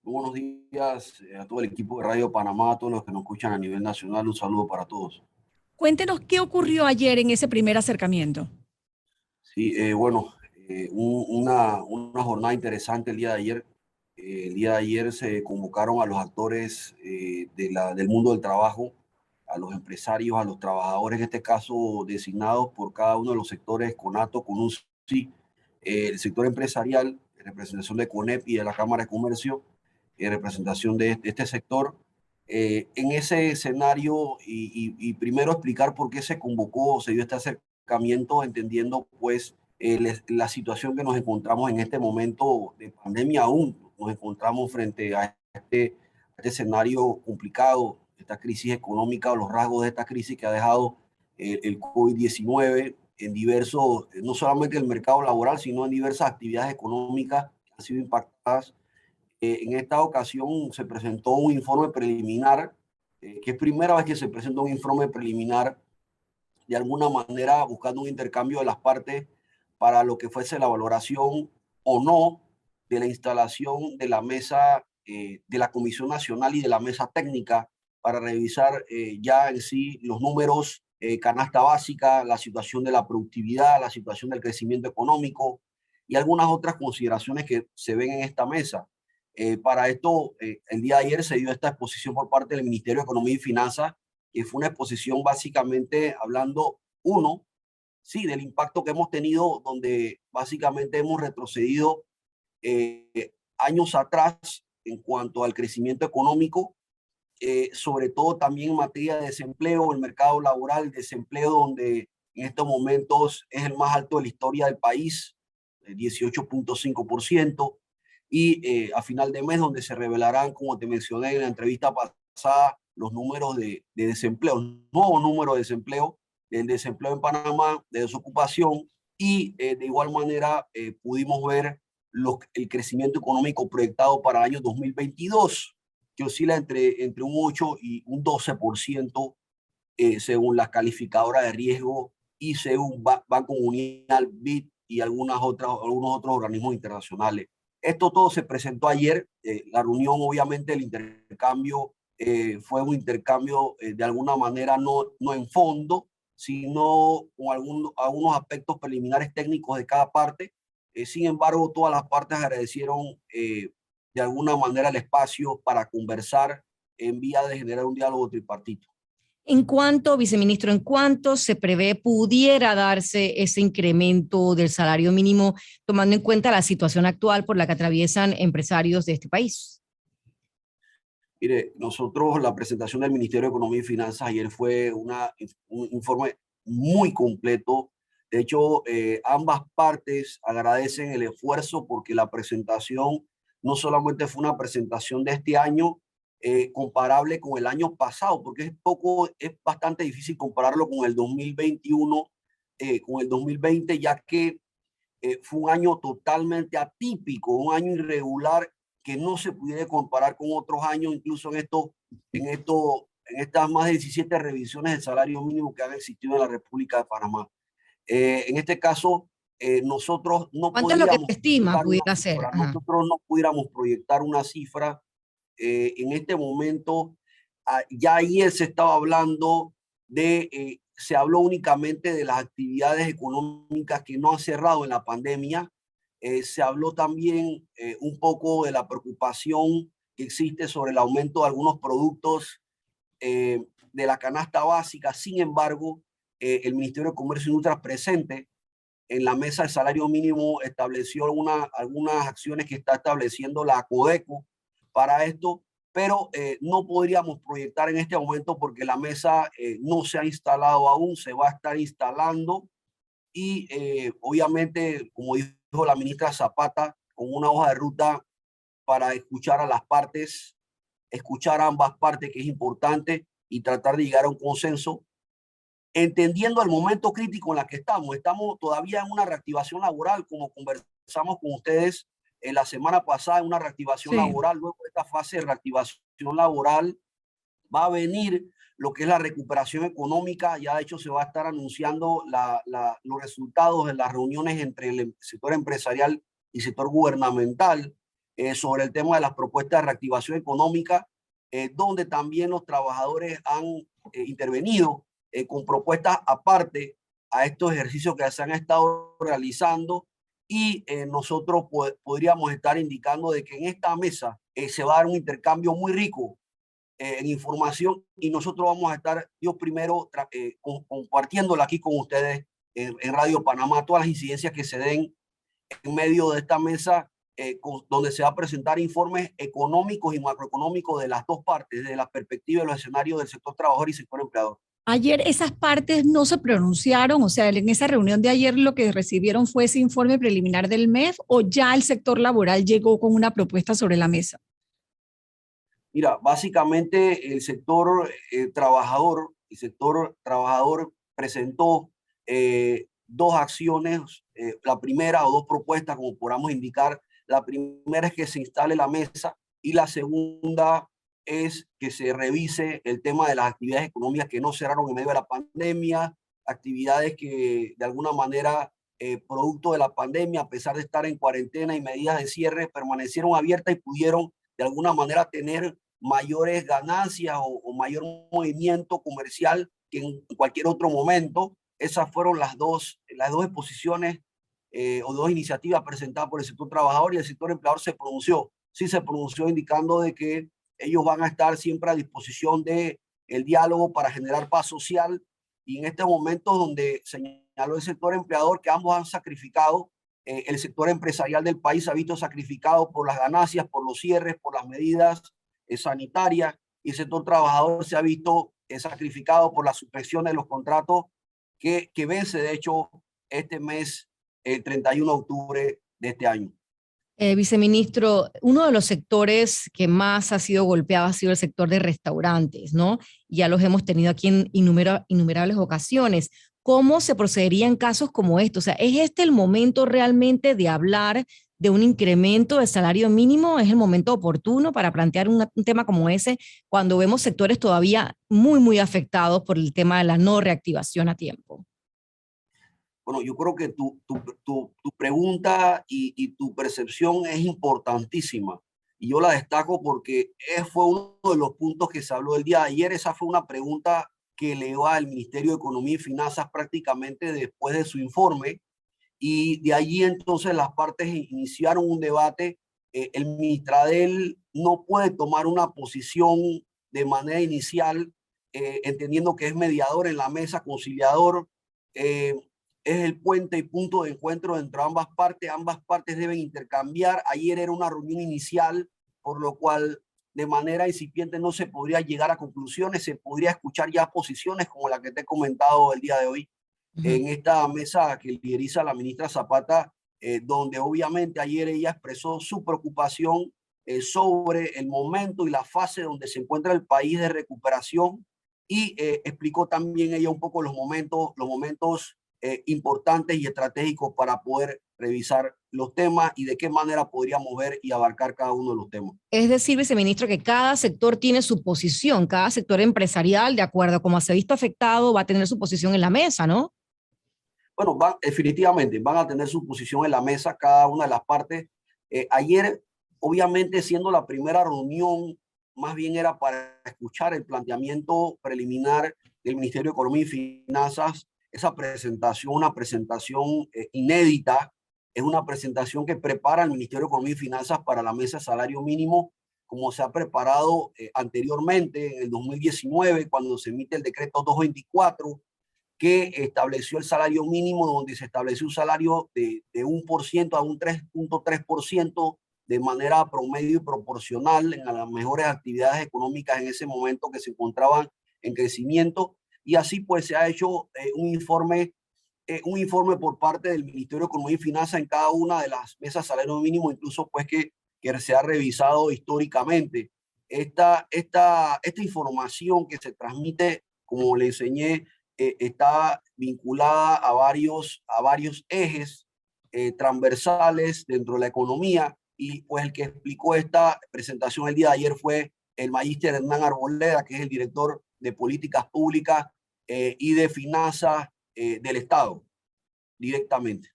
Muy buenos días a todo el equipo de Radio Panamá, a todos los que nos escuchan a nivel nacional. Un saludo para todos. Cuéntenos qué ocurrió ayer en ese primer acercamiento. Sí, una jornada interesante el día de ayer. El día de ayer se convocaron a los actores del mundo del trabajo, a los empresarios, a los trabajadores, en este caso designados por cada uno de los sectores, CONATO, CONUSI, el sector empresarial, en representación de CONEP y de la Cámara de Comercio, en representación de este sector. En ese escenario, y primero explicar por qué se convocó, se dio este acercamiento, entendiendo pues la situación que nos encontramos en este momento de pandemia. Aún nos encontramos frente a este escenario complicado, esta crisis económica o los rasgos de esta crisis que ha dejado el COVID-19 en diversos, no solamente el mercado laboral, sino en diversas actividades económicas que han sido impactadas. En esta ocasión se presentó un informe preliminar, que es primera vez que se presenta un informe preliminar, de alguna manera buscando un intercambio de las partes para lo que fuese la valoración o no de la instalación de la mesa, de la Comisión Nacional y de la mesa técnica para revisar ya en sí los números, canasta básica, la situación de la productividad, la situación del crecimiento económico y algunas otras consideraciones que se ven en esta mesa. Para esto, el día de ayer se dio esta exposición por parte del Ministerio de Economía y Finanzas, que fue una exposición básicamente hablando, uno, sí, del impacto que hemos tenido, donde básicamente hemos retrocedido años atrás en cuanto al crecimiento económico, sobre todo también en materia de desempleo, el mercado laboral, el desempleo donde en estos momentos es el más alto de la historia del país, el 18.5%, y a final de mes donde se revelarán, como te mencioné en la entrevista pasada, los números de desempleo, nuevo número de desempleo, el desempleo en Panamá, de desocupación, y de igual manera pudimos ver el crecimiento económico proyectado para el año 2022, que oscila entre un 8 y un 12%, según las calificadoras de riesgo y según Banco Mundial, BID y algunos otros organismos internacionales. Esto todo se presentó ayer. La reunión, obviamente, el intercambio fue un intercambio de alguna manera no en fondo, sino con algunos aspectos preliminares técnicos de cada parte. Sin embargo, todas las partes agradecieron de alguna manera el espacio para conversar en vía de generar un diálogo tripartito. ¿En cuánto, viceministro, en cuánto se prevé pudiera darse ese incremento del salario mínimo, tomando en cuenta la situación actual por la que atraviesan empresarios de este país? Mire, nosotros, la presentación del Ministerio de Economía y Finanzas ayer fue un informe muy completo. De hecho, ambas partes agradecen el esfuerzo porque la presentación no solamente fue una presentación de este año, comparable con el año pasado, porque es bastante difícil compararlo con el 2021, con el 2020, ya que fue un año totalmente atípico, un año irregular que no se pudiera comparar con otros años, incluso en estas más de 17 revisiones del salario mínimo que han existido en la República de Panamá. En este caso, nosotros no ¿Cuánto es lo que podríamos se estima proyectar una pudiera ser? cifra, Ajá. nosotros no pudiéramos proyectar una cifra en este momento. Ya ayer se estaba hablando se habló únicamente de las actividades económicas que no han cerrado en la pandemia. Se habló también un poco de la preocupación que existe sobre el aumento de algunos productos de la canasta básica. Sin embargo, el Ministerio de Comercio y Industria presente en la mesa del salario mínimo estableció algunas acciones que está estableciendo la Codeco para esto, pero no podríamos proyectar en este momento porque la mesa no se ha instalado aún, se va a estar instalando y obviamente, como dijo la ministra Zapata, con una hoja de ruta para escuchar a las partes, escuchar a ambas partes, que es importante, y tratar de llegar a un consenso, entendiendo el momento crítico en la que estamos. Estamos todavía en una reactivación laboral, como conversamos con ustedes la semana pasada, en una reactivación Sí. laboral. Luego de esta fase de reactivación laboral va a venir lo que es la recuperación económica. Ya de hecho se va a estar anunciando los resultados de las reuniones entre el sector empresarial y sector gubernamental. sobre el tema de las propuestas de reactivación económica, donde también los trabajadores han intervenido con propuestas aparte a estos ejercicios que se han estado realizando, y nosotros podríamos estar indicando de que en esta mesa se va a dar un intercambio muy rico en información, y nosotros vamos a estar, yo primero, compartiéndola aquí con ustedes en Radio Panamá, todas las incidencias que se den en medio de esta mesa, donde se va a presentar informes económicos y macroeconómicos de las dos partes, desde la perspectiva de los escenarios del sector trabajador y sector empleador. Ayer esas partes no se pronunciaron, o sea, en esa reunión de ayer lo que recibieron fue ese informe preliminar del MEF, o ya el sector laboral llegó con una propuesta sobre la mesa. Mira, básicamente el sector trabajador presentó dos acciones, la primera, o dos propuestas, como podamos indicar. La primera es que se instale la mesa, y la segunda es que se revise el tema de las actividades económicas que no cerraron en medio de la pandemia, actividades que de alguna manera, producto de la pandemia, a pesar de estar en cuarentena y medidas de cierre, permanecieron abiertas y pudieron de alguna manera tener mayores ganancias o mayor movimiento comercial que en cualquier otro momento. Esas fueron las dos exposiciones o dos iniciativas presentadas por el sector trabajador, y el sector empleador se pronunció. Sí, se pronunció indicando de que ellos van a estar siempre a disposición del diálogo para generar paz social, y en este momento donde señaló el sector empleador que ambos han sacrificado, el sector empresarial del país ha visto sacrificado por las ganancias, por los cierres, por las medidas sanitarias, y el sector trabajador se ha visto sacrificado por la suspensión de los contratos que vence, de hecho, este mes, el 31 de octubre de este año. Viceministro, uno de los sectores que más ha sido golpeado ha sido el sector de restaurantes, ¿no? Ya los hemos tenido aquí en innumerables ocasiones. ¿Cómo se procedería en casos como estos? O sea, ¿es este el momento realmente de hablar de un incremento del salario mínimo? ¿Es el momento oportuno para plantear un tema como ese cuando vemos sectores todavía muy afectados por el tema de la no reactivación a tiempo? Bueno, yo creo que tu pregunta y tu percepción es importantísima, y yo la destaco porque fue uno de los puntos que se habló el día de ayer. Esa fue una pregunta que elevó al Ministerio de Economía y Finanzas prácticamente después de su informe, y de allí entonces las partes iniciaron un debate. El Ministradel no puede tomar una posición de manera inicial, entendiendo que es mediador en la mesa, conciliador, es el puente y punto de encuentro entre ambas partes deben intercambiar. Ayer era una reunión inicial, por lo cual de manera incipiente no se podría llegar a conclusiones, se podría escuchar ya posiciones como la que te he comentado el día de hoy en esta mesa que lideriza la ministra Zapata, donde obviamente ayer ella expresó su preocupación sobre el momento y la fase donde se encuentra el país de recuperación, y explicó también ella un poco los momentos importantes y estratégicos para poder revisar los temas y de qué manera podríamos ver y abarcar cada uno de los temas. Es decir, viceministro, que cada sector tiene su posición, cada sector empresarial, de acuerdo a cómo se ha visto afectado, va a tener su posición en la mesa, ¿no? Bueno, definitivamente van a tener su posición en la mesa cada una de las partes. Ayer, obviamente, siendo la primera reunión, más bien era para escuchar el planteamiento preliminar del Ministerio de Economía y Finanzas. Esa presentación, una presentación inédita, es una presentación que prepara el Ministerio de Economía y Finanzas para la mesa de salario mínimo, como se ha preparado anteriormente en el 2019, cuando se emite el decreto 224, que estableció el salario mínimo, donde se estableció un salario de 1% a un 3.3% de manera promedio y proporcional en las mejores actividades económicas en ese momento que se encontraban en crecimiento. Y así pues se ha hecho un informe por parte del Ministerio de Economía y Finanzas en cada una de las mesas de salario mínimo, incluso pues que se ha revisado históricamente. Esta información que se transmite, como le enseñé, está vinculada a varios ejes transversales dentro de la economía, y pues el que explicó esta presentación el día de ayer fue el magíster Hernán Arboleda, que es el director de Políticas Públicas y de Finanzas del Estado, directamente.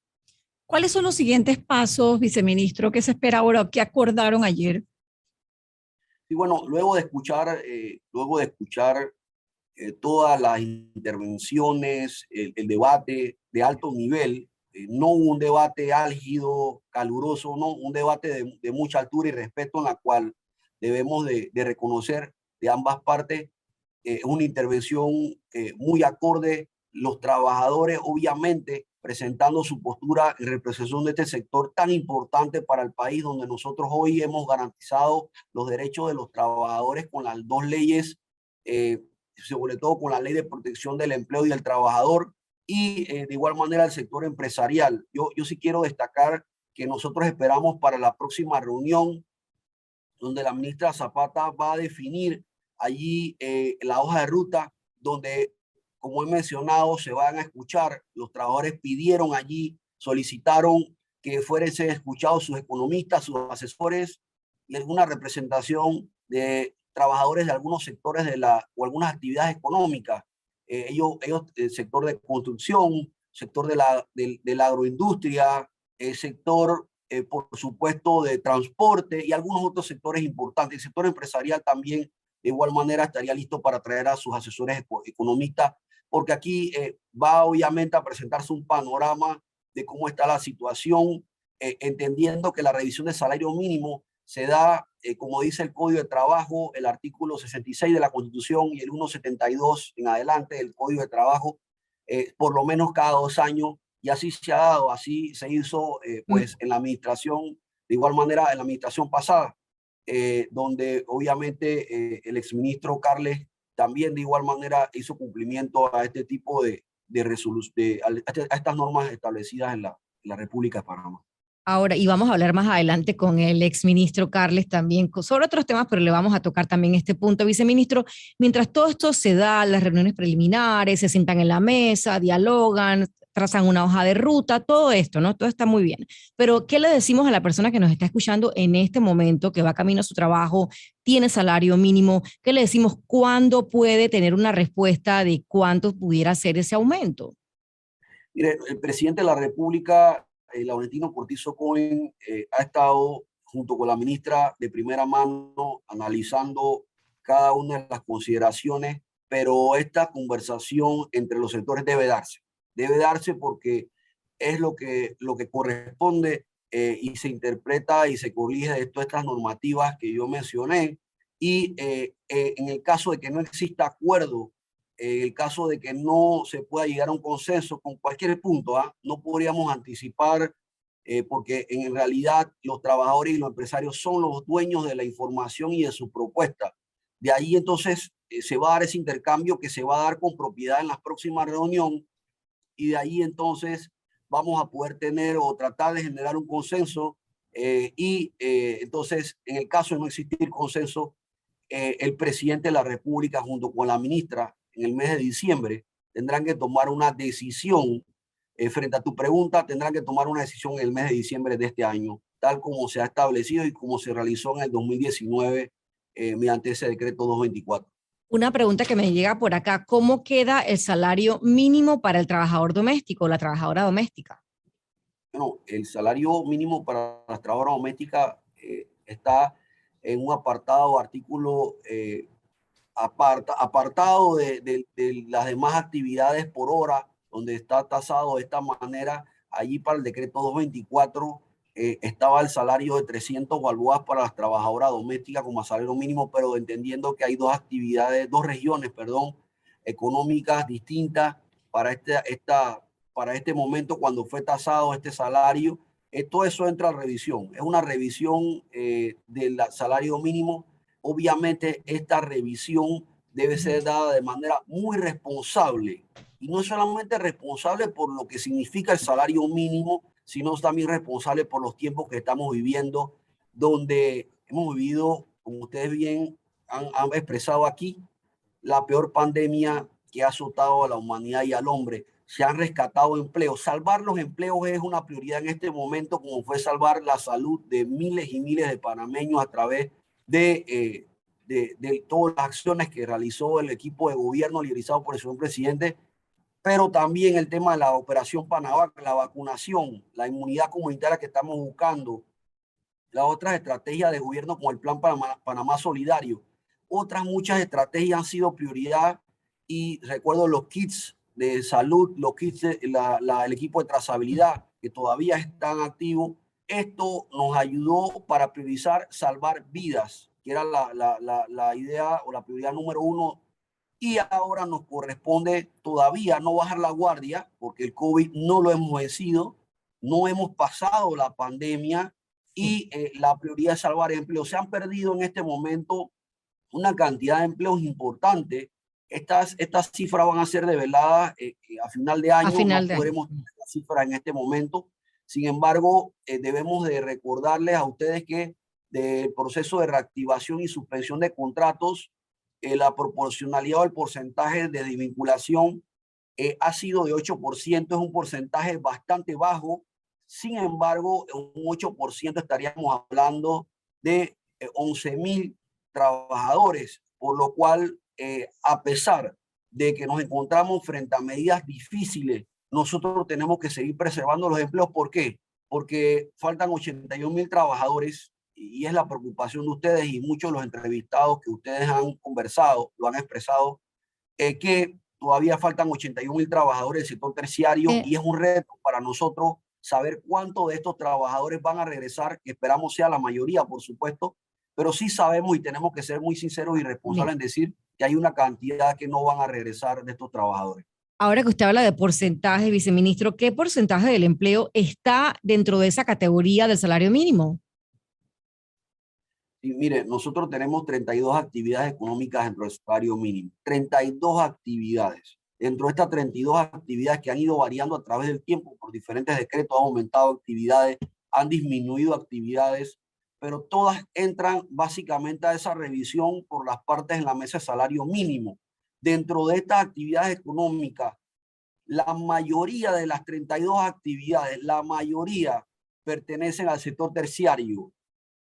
¿Cuáles son los siguientes pasos, viceministro, que se espera ahora, que acordaron ayer? Y bueno, luego de escuchar todas las intervenciones, el debate de alto nivel, no un debate álgido, caluroso, no, un debate de mucha altura y respeto en la cual debemos de reconocer de ambas partes una intervención muy acorde, los trabajadores obviamente presentando su postura en representación de este sector tan importante para el país, donde nosotros hoy hemos garantizado los derechos de los trabajadores con las dos leyes, sobre todo con la ley de protección del empleo y del trabajador, y de igual manera el sector empresarial. Yo sí quiero destacar que nosotros esperamos para la próxima reunión donde la ministra Zapata va a definir allí la hoja de ruta, donde, como he mencionado, se van a escuchar. Los trabajadores pidieron allí, solicitaron que fuesen escuchados sus economistas, sus asesores y alguna representación de trabajadores de algunos sectores o algunas actividades económicas. El sector de construcción, sector de la agroindustria, el sector por supuesto, de transporte y algunos otros sectores importantes. El sector empresarial también, de igual manera, estaría listo para traer a sus asesores economistas, porque aquí va obviamente a presentarse un panorama de cómo está la situación, entendiendo que la revisión del salario mínimo se da, como dice el Código de Trabajo, el artículo 66 de la Constitución y el 172 en adelante del Código de Trabajo, por lo menos cada 2 años. Y así se ha dado, así se hizo pues en la administración, de igual manera en la administración pasada, donde obviamente el exministro Carles también de igual manera hizo cumplimiento a este tipo de a estas normas establecidas en la República de Panamá. Ahora, y vamos a hablar más adelante con el exministro Carles también sobre otros temas, pero le vamos a tocar también este punto, viceministro. Mientras todo esto se da, las reuniones preliminares, se sientan en la mesa, dialogan, trazan una hoja de ruta, todo esto, ¿no? Todo está muy bien. Pero, ¿qué le decimos a la persona que nos está escuchando en este momento, que va camino a su trabajo, tiene salario mínimo? ¿Qué le decimos? ¿Cuándo puede tener una respuesta de cuánto pudiera ser ese aumento? Mire, el presidente de la República, Laurentino Cortizo Cohen, ha estado junto con la ministra de primera mano analizando cada una de las consideraciones, pero esta conversación entre los sectores debe darse porque es lo que corresponde y se interpreta y se corrige de todas estas normativas que yo mencioné. Y en el caso de que no exista acuerdo, en el caso de que no se pueda llegar a un consenso con cualquier punto, no podríamos anticipar porque en realidad los trabajadores y los empresarios son los dueños de la información y de su propuesta. De ahí entonces se va a dar ese intercambio que se va a dar con propiedad en la próxima reunión y de ahí entonces vamos a poder tener o tratar de generar un consenso entonces en el caso de no existir consenso, el presidente de la República junto con la ministra en el mes de diciembre tendrán que tomar una decisión frente a tu pregunta, tendrán que tomar una decisión en el mes de diciembre de este año, tal como se ha establecido y como se realizó en el 2019 mediante ese decreto 224. Una pregunta que me llega por acá, ¿cómo queda el salario mínimo para el trabajador doméstico o la trabajadora doméstica? Bueno, el salario mínimo para las trabajadoras domésticas está en un apartado, artículo apartado de las demás actividades por hora, donde está tasado de esta manera. Allí para el decreto 224 estaba el salario de 300 balboas para las trabajadoras domésticas como salario mínimo, pero entendiendo que hay dos regiones, perdón, económicas distintas para para este momento cuando fue tasado este salario. Todo eso entra a revisión. Es una revisión del salario mínimo. Obviamente esta revisión debe ser dada de manera muy responsable y no solamente responsable por lo que significa el salario mínimo, sino también responsable por los tiempos que estamos viviendo, donde hemos vivido, como ustedes bien han expresado aquí, la peor pandemia que ha azotado a la humanidad y al hombre. Se han rescatado empleos. Salvar los empleos es una prioridad en este momento, como fue salvar la salud de miles y miles de panameños a través de todas las acciones que realizó el equipo de gobierno liderizado por el señor presidente. pero también el tema de la operación Panavac, la vacunación, la inmunidad comunitaria que estamos buscando, las otras estrategias de gobierno como el Plan Panamá Solidario. Otras muchas estrategias han sido prioridad y recuerdo los kits de salud, los kits el equipo de trazabilidad que todavía están activos. Esto nos ayudó para priorizar salvar vidas, que era la idea o la prioridad número uno. Y ahora nos corresponde todavía no bajar la guardia, porque el COVID no lo hemos vencido, no hemos pasado la pandemia y la prioridad es salvar empleos. Se han perdido en este momento una cantidad de empleos importante. Estas cifras van a ser develadas a final de año. No podremos tener la cifra en este momento. Sin embargo, debemos de recordarles a ustedes que del proceso de reactivación y suspensión de contratos, la proporcionalidad o el porcentaje de desvinculación ha sido de 8%, es un porcentaje bastante bajo. Sin embargo, un 8% estaríamos hablando de 11.000 trabajadores, por lo cual, a pesar de que nos encontramos frente a medidas difíciles, nosotros tenemos que seguir preservando los empleos. ¿Por qué? Porque faltan 81.000 trabajadores y es la preocupación de ustedes y muchos de los entrevistados que ustedes han conversado, lo han expresado, que todavía faltan 81.000 trabajadores del sector terciario y es un reto para nosotros saber cuántos de estos trabajadores van a regresar, que esperamos sea la mayoría, por supuesto, pero sí sabemos y tenemos que ser muy sinceros y responsables en decir que hay una cantidad que no van a regresar de estos trabajadores. Ahora que usted habla de porcentaje, viceministro, ¿qué porcentaje del empleo está dentro de esa categoría del salario mínimo? Y mire, nosotros tenemos 32 actividades económicas dentro del salario mínimo. 32 actividades. Dentro de estas 32 actividades que han ido variando a través del tiempo por diferentes decretos, han aumentado actividades, han disminuido actividades, pero todas entran básicamente a esa revisión por las partes en la mesa de salario mínimo. Dentro de estas actividades económicas, la mayoría de las 32 actividades, la mayoría pertenecen al sector terciario,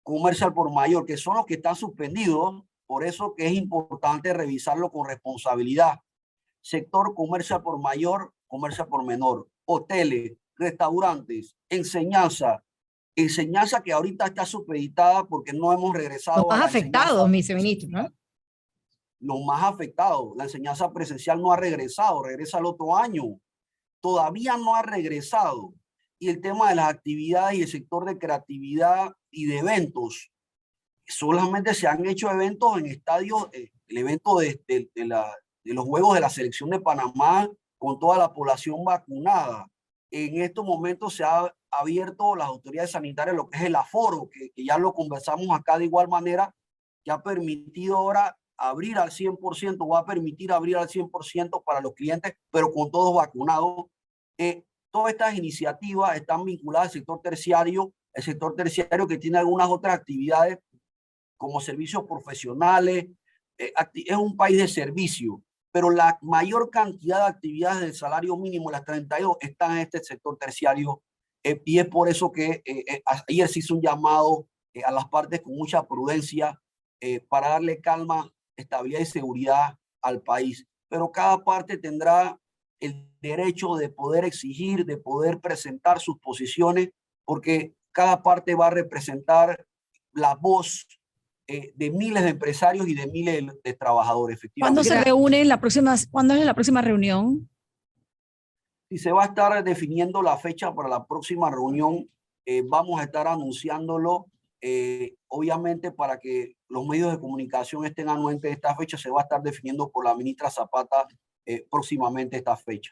comercial por mayor, que son los que están suspendidos, por eso que es importante revisarlo con responsabilidad. Sector comercial por mayor, comercial por menor, hoteles, restaurantes, enseñanza que ahorita está supeditada porque no hemos regresado. Los más afectados, viceministro, ¿no? Los más afectados. La enseñanza presencial no ha regresado, regresa el otro año. Todavía no ha regresado. Y el tema de las actividades y el sector de creatividad y de eventos. Solamente se han hecho eventos en estadios, el evento de los Juegos de la Selección de Panamá con toda la población vacunada. En estos momentos se ha abierto las autoridades sanitarias lo que es el aforo, que ya lo conversamos acá de igual manera, que ha permitido ahora abrir al 100%, va a permitir abrir al 100% para los clientes, pero con todos vacunados. Todas estas iniciativas están vinculadas al sector terciario, el sector terciario que tiene algunas otras actividades como servicios profesionales. Es un país de servicio, pero la mayor cantidad de actividades del salario mínimo, las 32, están en este sector terciario. Y es por eso que ayer se hizo un llamado a las partes con mucha prudencia para darle calma, estabilidad y seguridad al país. Pero cada parte tendrá el derecho de poder exigir, de poder presentar sus posiciones, porque cada parte va a representar la voz de miles de empresarios y de miles de trabajadores, efectivamente. ¿Cuándo se reúne cuándo es la próxima reunión? Y se va a estar definiendo la fecha para la próxima reunión. Vamos a estar anunciándolo, obviamente, para que los medios de comunicación estén anuentes de esta fecha. Se va a estar definiendo por la ministra Zapata próximamente esta fecha.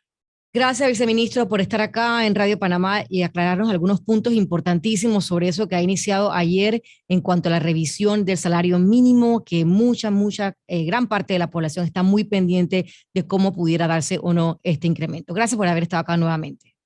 Gracias, viceministro, por estar acá en Radio Panamá y aclararnos algunos puntos importantísimos sobre eso que ha iniciado ayer en cuanto a la revisión del salario mínimo, que gran parte de la población está muy pendiente de cómo pudiera darse o no este incremento. Gracias por haber estado acá nuevamente.